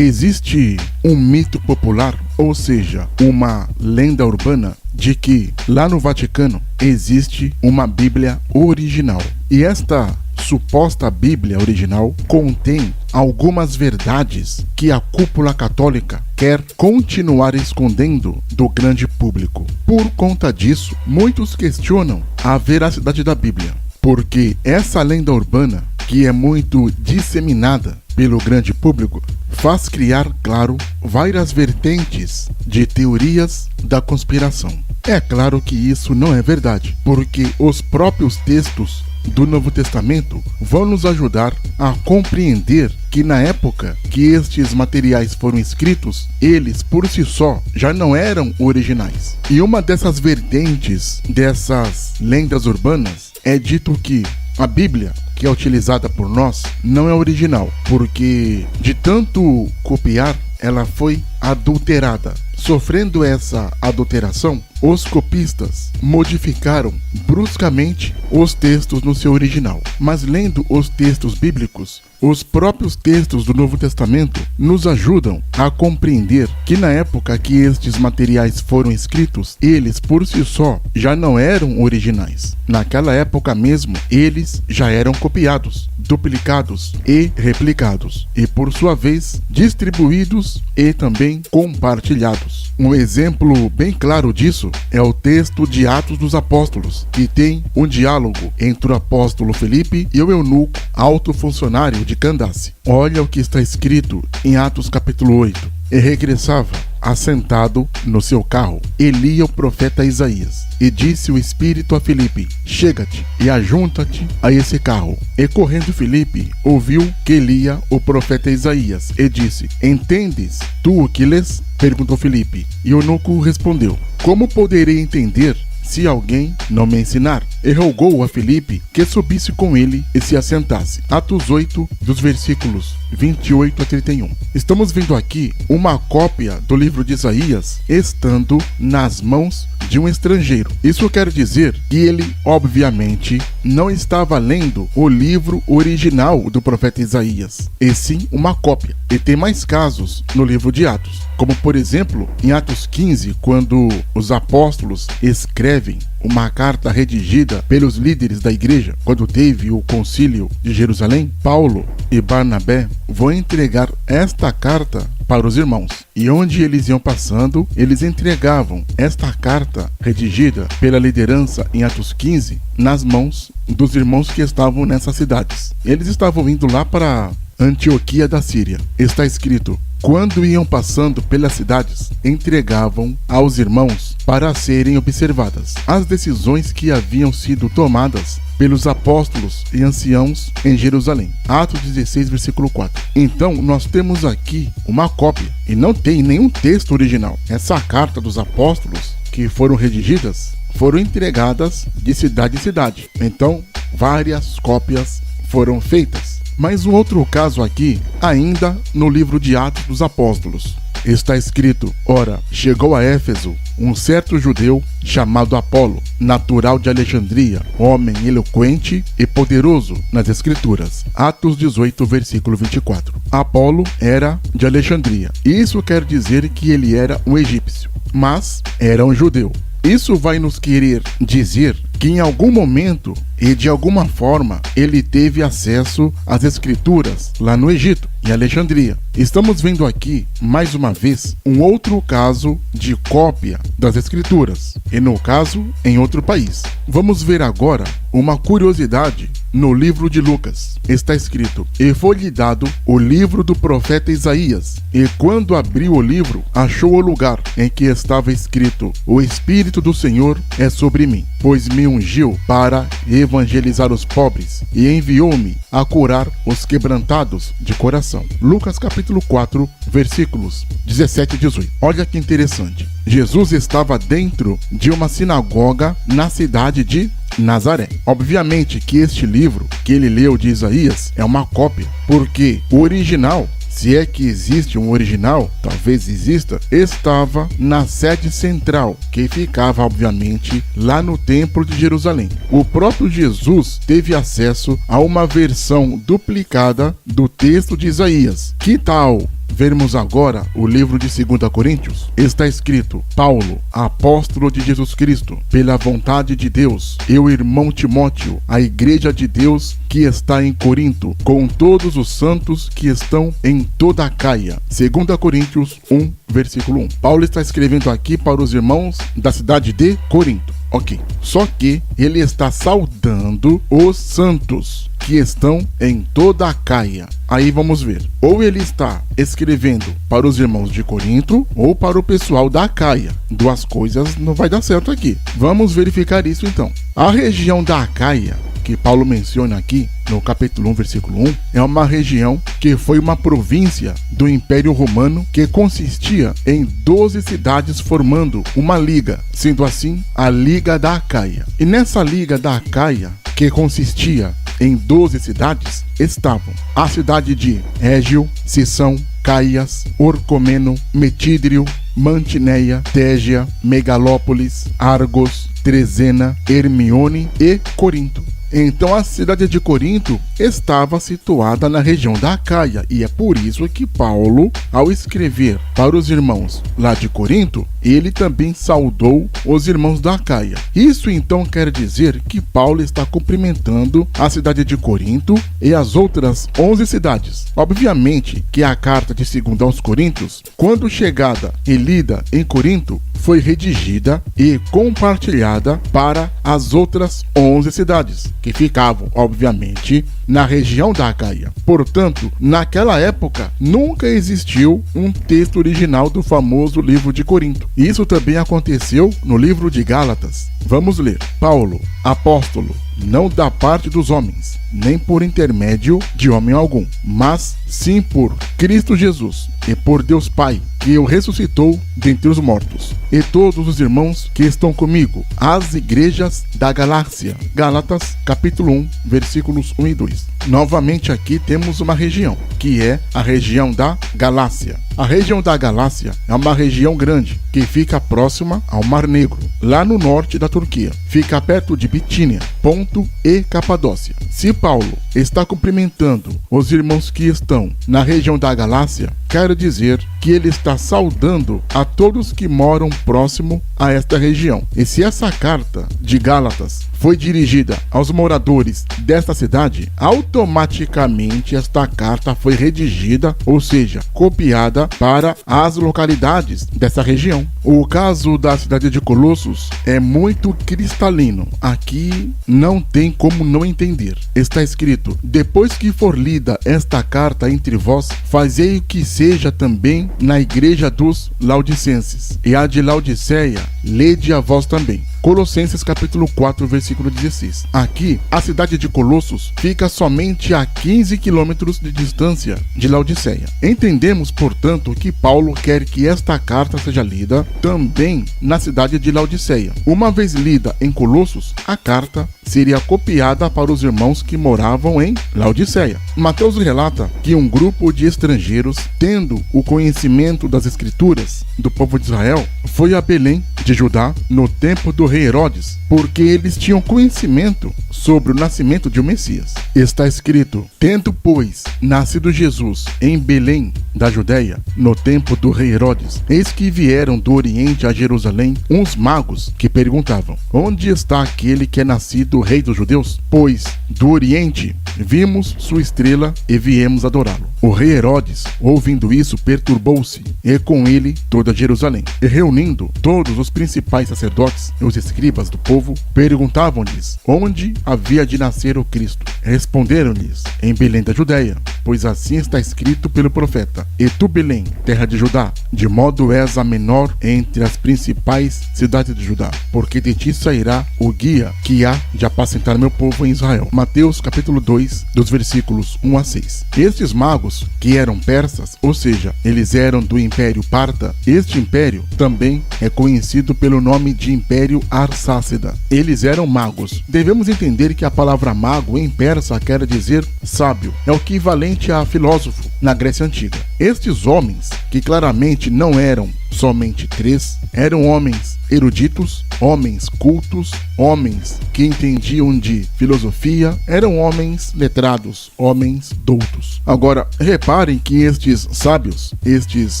Existe um mito popular, ou seja, uma lenda urbana, de que lá no Vaticano existe uma Bíblia original. E esta suposta Bíblia original contém algumas verdades que a cúpula católica quer continuar escondendo do grande público. Por conta disso, muitos questionam a veracidade da Bíblia, porque essa lenda urbana, que é muito disseminada pelo grande público, faz criar, claro, várias vertentes de teorias da conspiração. É claro que isso não é verdade, porque os próprios textos do Novo Testamento vão nos ajudar a compreender que na época que estes materiais foram escritos, eles por si só já não eram originais. E uma dessas vertentes dessas lendas urbanas é dito que a Bíblia, que é utilizada por nós, não é original, porque de tanto copiar, ela foi adulterada. Sofrendo essa adulteração, os copistas modificaram bruscamente os textos no seu original. Mas lendo os textos bíblicos, os próprios textos do Novo Testamento nos ajudam a compreender que na época que estes materiais foram escritos, eles por si só já não eram originais. Naquela época mesmo, eles já eram copiados, duplicados e replicados, e por sua vez distribuídos e também compartilhados. Um exemplo bem claro disso é o texto de Atos dos Apóstolos, que tem um diálogo entre o apóstolo Felipe e o eunuco, alto funcionário de Candace. Olha o que está escrito em Atos capítulo 8. E regressava, assentado no seu carro, Elia o profeta Isaías. E disse o Espírito a Filipe: chega-te e ajunta-te a esse carro. E correndo Filipe, ouviu que lia o profeta Isaías, e disse: entendes tu o que lês? Perguntou Filipe. E o eunuco respondeu: como poderei entender se alguém não me ensinar? E rogou a Filipe que subisse com ele e se assentasse. Atos 8, dos versículos 28 a 31. Estamos vendo aqui uma cópia do livro de Isaías estando nas mãos de um estrangeiro. Isso quer dizer que ele, obviamente, não estava lendo o livro original do profeta Isaías, e sim uma cópia. E tem mais casos no livro de Atos, como por exemplo, em Atos 15, quando os apóstolos escrevem uma carta redigida pelos líderes da igreja, quando teve o concílio de Jerusalém, Paulo e Barnabé vão entregar esta carta para os irmãos. E onde eles iam passando, eles entregavam esta carta redigida pela liderança em Atos 15 nas mãos dos irmãos que estavam nessas cidades. Eles estavam indo lá para Antioquia da Síria. Está escrito: quando iam passando pelas cidades, entregavam aos irmãos para serem observadas as decisões que haviam sido tomadas pelos apóstolos e anciãos em Jerusalém. Atos 16, versículo 4. Então, nós temos aqui uma cópia, e não tem nenhum texto original. Essa carta dos apóstolos, que foram redigidas, foram entregadas de cidade em cidade. Então, várias cópias foram feitas. Mas um outro caso aqui, ainda no livro de Atos dos Apóstolos. Está escrito: ora, chegou a Éfeso um certo judeu chamado Apolo, natural de Alexandria, homem eloquente e poderoso nas Escrituras. Atos 18, versículo 24. Apolo era de Alexandria. Isso quer dizer que ele era um egípcio, mas era um judeu. Isso vai nos querer dizer que em algum momento e de alguma forma ele teve acesso às escrituras lá no Egito, em Alexandria. Estamos vendo aqui, mais uma vez, um outro caso de cópia das escrituras, e no caso, em outro país. Vamos ver agora uma curiosidade no livro de Lucas. Está escrito: e foi-lhe dado o livro do profeta Isaías, e quando abriu o livro, achou o lugar em que estava escrito: o Espírito do Senhor é sobre mim, pois me ungiu para evangelizar os pobres e enviou-me a curar os quebrantados de coração. Lucas capítulo 4, versículos 17 e 18. Olha que interessante. Jesus estava dentro de uma sinagoga na cidade de Nazaré. Obviamente que este livro que ele leu de Isaías é uma cópia, porque o original, se é que existe um original, talvez exista, estava na sede central, que ficava, obviamente, lá no Templo de Jerusalém. O próprio Jesus teve acesso a uma versão duplicada do texto de Isaías. Que tal vermos agora o livro de 2 Coríntios, está escrito: Paulo, apóstolo de Jesus Cristo, pela vontade de Deus, e o irmão Timóteo, a igreja de Deus que está em Corinto, com todos os santos que estão em toda a Caia. 2 Coríntios 1, versículo 1. Paulo está escrevendo aqui para os irmãos da cidade de Corinto. Ok. Só que ele está saudando os santos que estão em toda a Caia. Aí vamos ver. Ou ele está escrevendo para os irmãos de Corinto ou para o pessoal da Caia. Duas coisas não vai dar certo aqui. Vamos verificar isso então. A região da Caia, que Paulo menciona aqui no capítulo 1, versículo 1, é uma região que foi uma província do Império Romano que consistia em 12 cidades formando uma liga, sendo assim a Liga da Acaia. E nessa Liga da Acaia, que consistia em 12 cidades, estavam a cidade de Régio, Sissão, Caias, Orcomeno, Metídrio, Mantineia, Tégia, Megalópolis, Argos, Trezena, Hermione e Corinto. Então a cidade de Corinto estava situada na região da Acaia, e é por isso que Paulo, ao escrever para os irmãos lá de Corinto, ele também saudou os irmãos da Acaia. Isso então quer dizer que Paulo está cumprimentando a cidade de Corinto e as outras 11 cidades. Obviamente que a carta de 2 aos Coríntios, quando chegada e lida em Corinto, foi redigida e compartilhada para as outras 11 cidades, que ficavam, obviamente, na região da Acaia. Portanto, naquela época, nunca existiu um texto original do famoso livro de Corinto. Isso também aconteceu no livro de Gálatas. Vamos ler. Paulo, apóstolo, não da parte dos homens, nem por intermédio de homem algum, mas sim por Cristo Jesus e por Deus Pai, que o ressuscitou dentre os mortos, e todos os irmãos que estão comigo, as igrejas da Galácia. Gálatas, capítulo 1, versículos 1 e 2. Novamente aqui temos uma região, que é a região da Galácia. A região da Galácia é uma região grande, que fica próxima ao Mar Negro, lá no norte da Turquia. Fica perto de Bitínia, Ponto e Capadócia. Se Paulo está cumprimentando os irmãos que estão na região da Galácia, quero dizer que ele está saudando a todos que moram próximo a esta região. E se essa carta de Gálatas foi dirigida aos moradores desta cidade, automaticamente esta carta foi redigida, ou seja, copiada para as localidades dessa região. O caso da cidade de Colossos é muito cristalino. Aqui não tem como não entender. Está escrito: depois que for lida esta carta entre vós, fazei o que seja também na igreja dos Laodicenses, e a de Laodiceia lede a vós também. Colossenses capítulo 4, versículo 16. Aqui, a cidade de Colossos fica somente a 15 quilômetros de distância de Laodiceia. Entendemos, portanto, que Paulo quer que esta carta seja lida também na cidade de Laodiceia. Uma vez lida em Colossos, a carta seria copiada para os irmãos que moravam em Laodiceia. Mateus relata que um grupo de estrangeiros, tendo o conhecimento das escrituras do povo de Israel, foi a Belém de Judá no tempo do rei Herodes, porque eles tinham conhecimento sobre o nascimento de um Messias. Está escrito: tendo, pois, nascido Jesus em Belém da Judéia, no tempo do rei Herodes, eis que vieram do Oriente a Jerusalém uns magos que perguntavam: onde está aquele que é nascido rei dos judeus? Pois do Oriente vimos sua estrela e viemos adorá-lo. O rei Herodes, ouvindo isso, perturbou-se, e com ele toda Jerusalém. E reunindo todos os principais sacerdotes e os escribas do povo, perguntavam-lhes onde havia de nascer o Cristo. Responderam-lhes: em Belém da Judéia, pois assim está escrito pelo profeta: e tu, Belém, terra de Judá, de modo és a menor entre as principais cidades de Judá, porque de ti sairá o guia que há de apacentar meu povo em Israel. Mateus capítulo 2, dos versículos 1 a 6. Estes magos, que eram persas, ou seja, eles eram do Império Parta, este império também é conhecido pelo nome de Império Arsácida. Eles eram magos. Devemos entender que a palavra mago em persa quer dizer sábio. É o equivalente a filósofo na Grécia Antiga. Estes homens, que claramente não eram somente 3, eram homens eruditos, homens cultos, homens que entendiam de filosofia, eram homens letrados, homens doutos. Agora, reparem que estes sábios, estes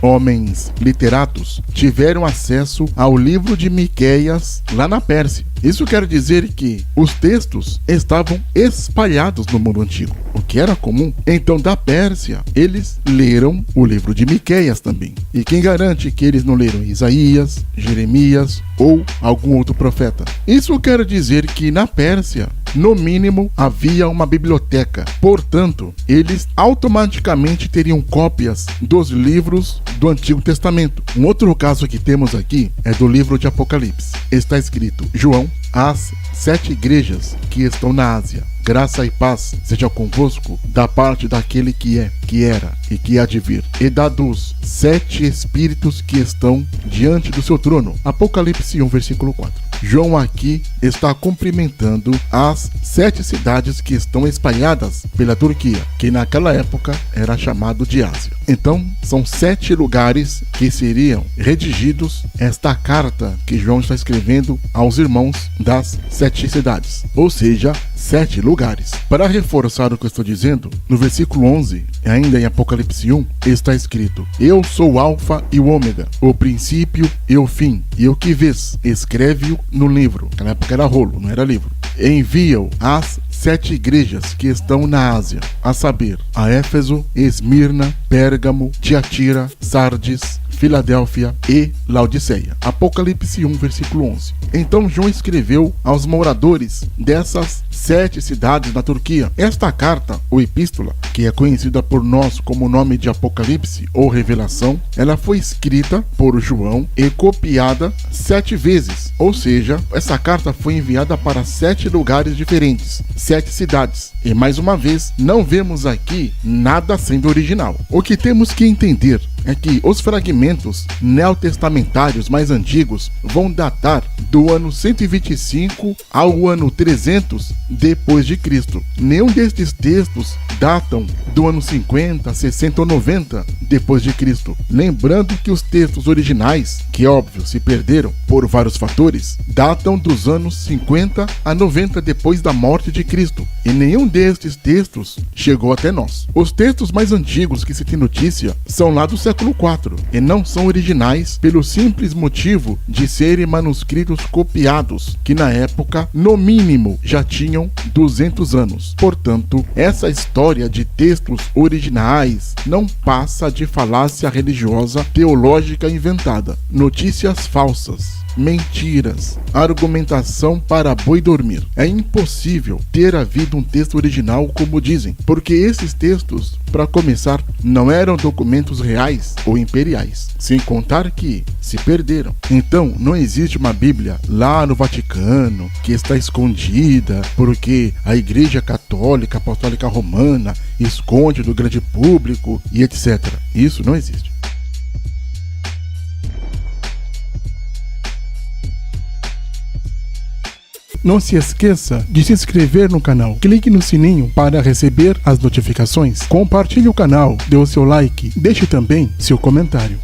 homens literatos, tiveram acesso ao livro de Miqueias lá na Pérsia. Isso quer dizer que os textos estavam espalhados no mundo antigo, o que era comum. Então, da Pérsia, eles leram o livro de Miqueias também. E quem garante que eles não leram Isaías, Jeremias ou algum outro profeta? Isso quer dizer que na Pérsia, no mínimo, havia uma biblioteca. Portanto, eles automaticamente teriam cópias dos livros do Antigo Testamento. Um outro caso que temos aqui é do livro de Apocalipse. Está escrito: João, às 7 igrejas que estão na Ásia. Graça e paz seja convosco da parte daquele que é, que era e que há de vir, e da dos 7 espíritos que estão diante do seu trono. Apocalipse 1, versículo 4. João aqui está cumprimentando as 7 cidades que estão espalhadas pela Turquia, que naquela época era chamado de Ásia. Então, são 7 lugares que seriam redigidos esta carta que João está escrevendo aos irmãos das 7 cidades, ou seja, 7 lugares. Para reforçar o que eu estou dizendo, no versículo 11, ainda em Apocalipse 1, está escrito: Eu sou o Alfa e o Ômega, o princípio e o fim, e o que vês, escreve-o no livro. Naquela época era rolo, não era livro. Envia-o às 7 igrejas que estão na Ásia, a saber, a Éfeso, Esmirna, Pérgamo, Tiatira, Sardes, Filadélfia e Laodiceia. Apocalipse 1, versículo 11. Então João escreveu aos moradores dessas 7 cidades na Turquia. Esta carta, ou epístola, que é conhecida por nós como o nome de Apocalipse ou Revelação, ela foi escrita por João e copiada 7 vezes. Ou seja, essa carta foi enviada para 7 lugares diferentes, 7 cidades. E mais uma vez, não vemos aqui nada sendo original. O que temos que entender é que os fragmentos neotestamentários mais antigos vão datar do ano 125 ao ano 300 depois de Cristo. Nenhum destes textos datam do ano 50, 60 ou 90 depois de Cristo. Lembrando que os textos originais, que óbvio se perderam por vários fatores, datam dos anos 50 a 90 depois da morte de Cristo. E nenhum destes textos chegou até nós. Os textos mais antigos que se tem notícia são lá do século IV e não são originais pelo simples motivo de serem manuscritos copiados, que na época, no mínimo, já tinham 200 anos. Portanto, essa história de textos originais não passa de falácia religiosa teológica inventada, notícias falsas, mentiras, argumentação para boi dormir. É impossível ter havido um texto original como dizem, porque esses textos, para começar, não eram documentos reais ou imperiais, sem contar que se perderam. Então, não existe uma Bíblia lá no Vaticano que está escondida porque a Igreja Católica Apostólica Romana esconde do grande público e etc. Isso não existe. Não se esqueça de se inscrever no canal, clique no sininho para receber as notificações, compartilhe o canal, dê o seu like, deixe também seu comentário.